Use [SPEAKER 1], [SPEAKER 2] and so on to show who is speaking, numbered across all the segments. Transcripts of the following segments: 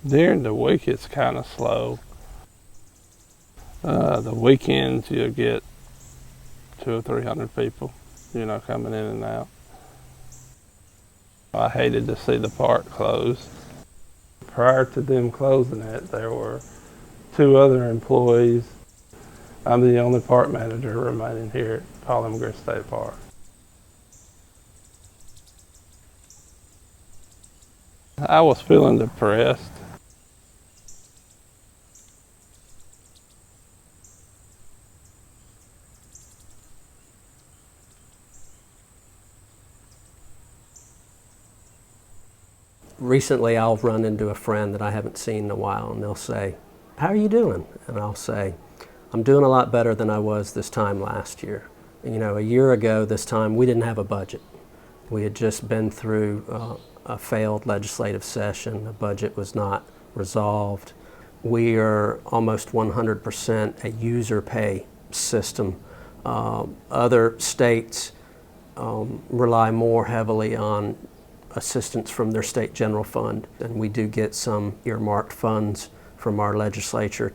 [SPEAKER 1] During the week it's kind of slow. The weekends you'll get 200 or 300 people, coming in and out. I hated to see the park close. Prior to them closing it, there were 2 other employees. I'm the only park manager remaining here at Alabama State Park. I was feeling depressed.
[SPEAKER 2] Recently, I'll run into a friend that I haven't seen in a while, and they'll say, "How are you doing?" And I'll say, "I'm doing a lot better than I was this time last year." A year ago this time, we didn't have a budget. We had just been through a failed legislative session. The budget was not resolved. We are almost 100% a user pay system. Other states rely more heavily on assistance from their state general fund, and we do get some earmarked funds from our legislature.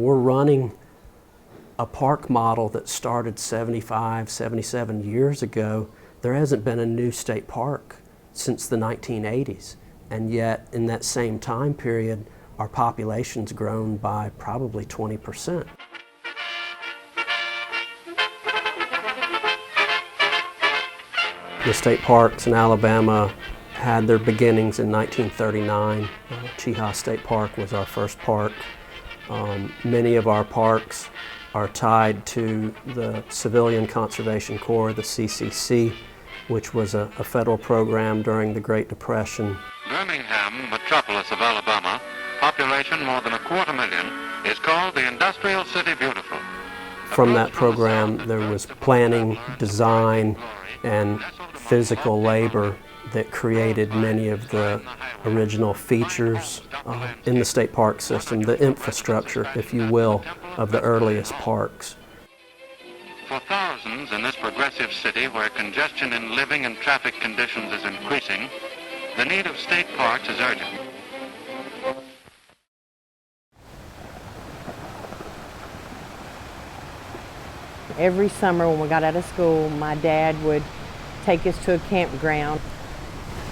[SPEAKER 2] We're running a park model that started 75, 77 years ago. There hasn't been a new state park since the 1980s, and yet in that same time period, our population's grown by probably 20%. The state parks in Alabama had their beginnings in 1939. Chehaw State Park was our first park. Many of our parks are tied to the Civilian Conservation Corps, the CCC, which was a federal program during the Great Depression.
[SPEAKER 3] Birmingham, metropolis of Alabama, population more than 250,000, is called the Industrial City Beautiful.
[SPEAKER 2] From that program, there was planning, design, and physical labor that created many of the original features in the state park system, the infrastructure, if you will, of the earliest parks.
[SPEAKER 3] For thousands in this progressive city where congestion in living and traffic conditions is increasing, the need of state parks is urgent.
[SPEAKER 4] Every summer when we got out of school, my dad would take us to a campground.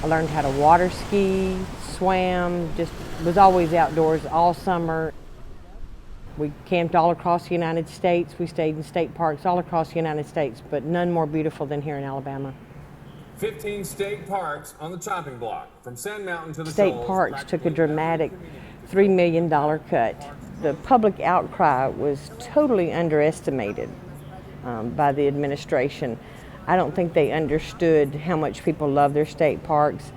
[SPEAKER 4] I learned how to water ski, swam, just was always outdoors all summer. We camped all across the United States. We stayed in state parks all across the United States, but none more beautiful than here in Alabama.
[SPEAKER 5] 15 state parks on the chopping block, from Sand Mountain to the
[SPEAKER 4] State
[SPEAKER 5] Shoals,
[SPEAKER 4] parks took a dramatic $3 million cut. The public outcry was totally underestimated by the administration. I don't think they understood how much people love their state parks.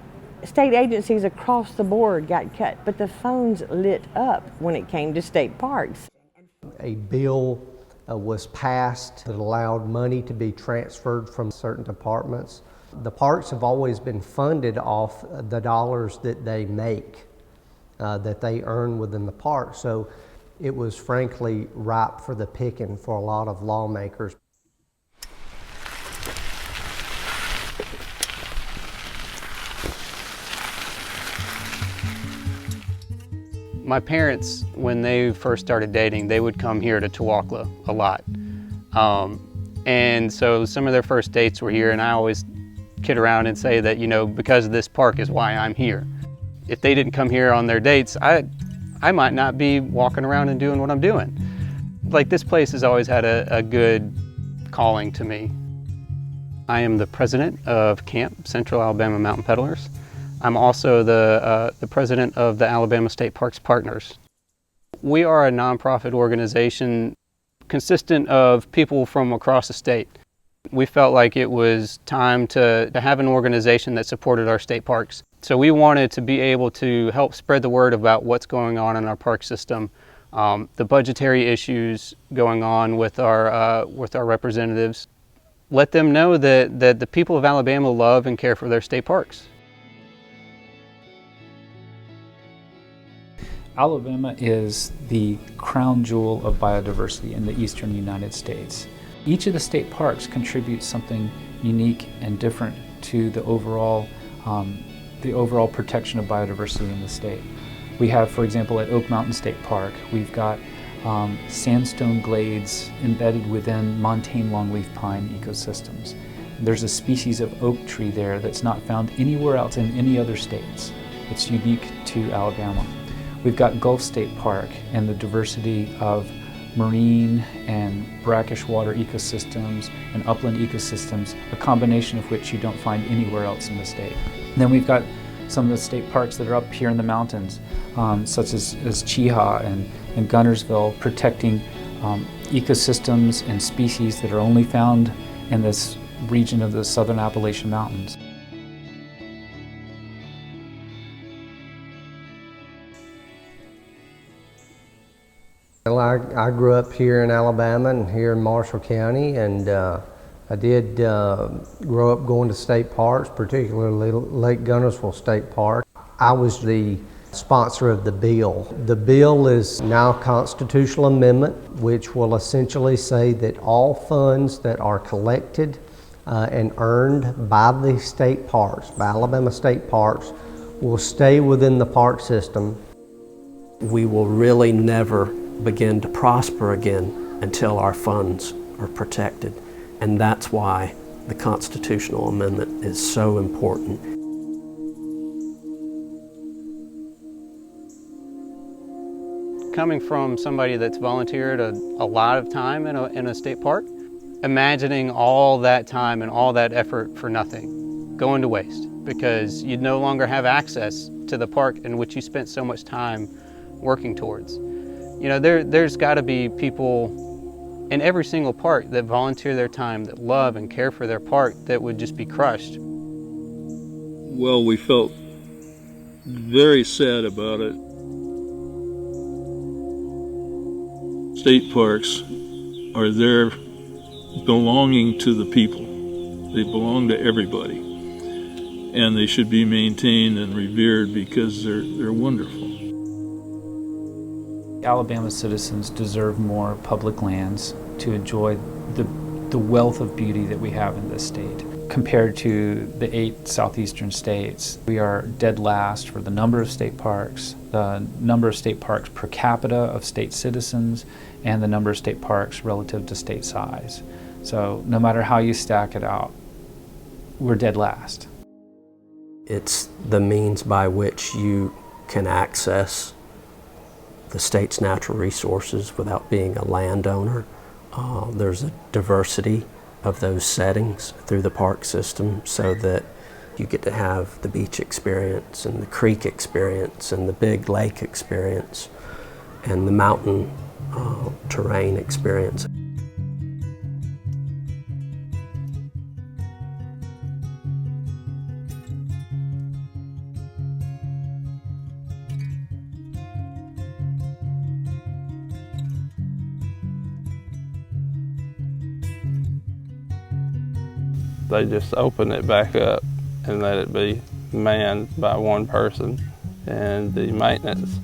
[SPEAKER 4] State agencies across the board got cut, but the phones lit up when it came to state parks.
[SPEAKER 6] A bill was passed that allowed money to be transferred from certain departments. The parks have always been funded off the dollars that they make, that they earn within the park. So it was frankly ripe for the picking for a lot of lawmakers.
[SPEAKER 7] My parents, when they first started dating, they would come here to Tawakla a lot. And so some of their first dates were here, and I always kid around and say that, because of this park is why I'm here. If they didn't come here on their dates, I might not be walking around and doing what I'm doing. Like, this place has always had a good calling to me. I am the president of Camp Central Alabama Mountain Peddlers. I'm also the president of the Alabama State Parks Partners. We are a nonprofit organization consistent of people from across the state. We felt like it was time to have an organization that supported our state parks. So we wanted to be able to help spread the word about what's going on in our park system, the budgetary issues going on with our representatives. Let them know that the people of Alabama love and care for their state parks.
[SPEAKER 8] Alabama is the crown jewel of biodiversity in the eastern United States. Each of the state parks contributes something unique and different to the overall protection of biodiversity in the state. We have, for example, at Oak Mountain State Park, we've got sandstone glades embedded within montane longleaf pine ecosystems. There's a species of oak tree there that's not found anywhere else in any other states. It's unique to Alabama. We've got Gulf State Park and the diversity of marine and brackish water ecosystems and upland ecosystems, a combination of which you don't find anywhere else in the state. And then we've got some of the state parks that are up here in the mountains, such as Cheehaw and Gunnersville, protecting ecosystems and species that are only found in this region of the southern Appalachian Mountains.
[SPEAKER 6] Well, I grew up here in Alabama and here in Marshall County, and I did grow up going to state parks, particularly Lake Gunnersville State Park. I was the sponsor of the bill. The bill is now a constitutional amendment, which will essentially say that all funds that are collected and earned by the state parks, by Alabama state parks, will stay within the park system.
[SPEAKER 2] We will really never begin to prosper again until our funds are protected. And that's why the constitutional amendment is so important.
[SPEAKER 7] Coming from somebody that's volunteered a lot of time in a state park, imagining all that time and all that effort for nothing, going to waste, because you'd no longer have access to the park in which you spent so much time working towards. You know, there's got to be people in every single park that volunteer their time, that love and care for their park, that would just be crushed.
[SPEAKER 9] Well, we felt very sad about it. State parks are there belonging to the people. They belong to everybody. And they should be maintained and revered because they're wonderful.
[SPEAKER 8] Alabama citizens deserve more public lands to enjoy the wealth of beauty that we have in this state. Compared to the 8 southeastern states, we are dead last for the number of state parks, the number of state parks per capita of state citizens, and the number of state parks relative to state size. So no matter how you stack it out, we're dead last.
[SPEAKER 2] It's the means by which you can access the state's natural resources without being a landowner. There's a diversity of those settings through the park system so that you get to have the beach experience and the creek experience and the big lake experience and the mountain terrain experience.
[SPEAKER 1] They just open it back up and let it be manned by one person. And the maintenance,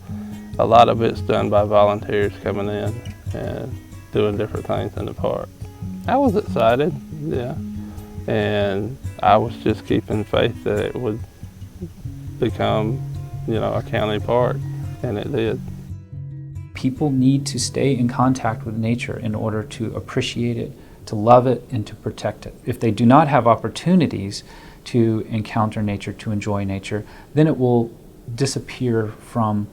[SPEAKER 1] a lot of it's done by volunteers coming in and doing different things in the park. I was excited, yeah. And I was just keeping faith that it would become, you know, a county park, and it did.
[SPEAKER 8] People need to stay in contact with nature in order to appreciate it, to love it, and to protect it. If they do not have opportunities to encounter nature, to enjoy nature, then it will disappear from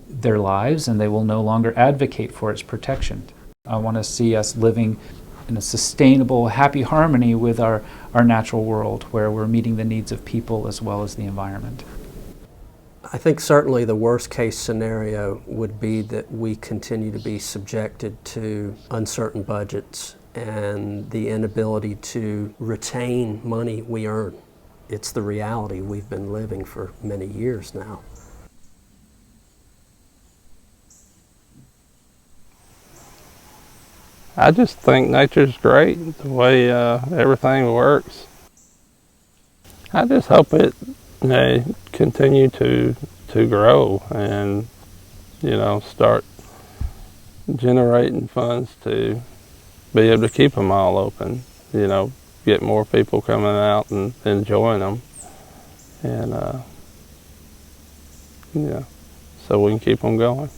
[SPEAKER 8] their lives and they will no longer advocate for its protection. I want to see us living in a sustainable, happy harmony with our natural world, where we're meeting the needs of people as well as the environment.
[SPEAKER 2] I think certainly the worst case scenario would be that we continue to be subjected to uncertain budgets and the inability to retain money we earn. It's the reality we've been living for many years now.
[SPEAKER 1] I just think nature's great, the way everything works. I just hope it continue to grow and, you know, start generating funds to be able to keep them all open, you know, get more people coming out and enjoying them. And, yeah. so we can keep them going.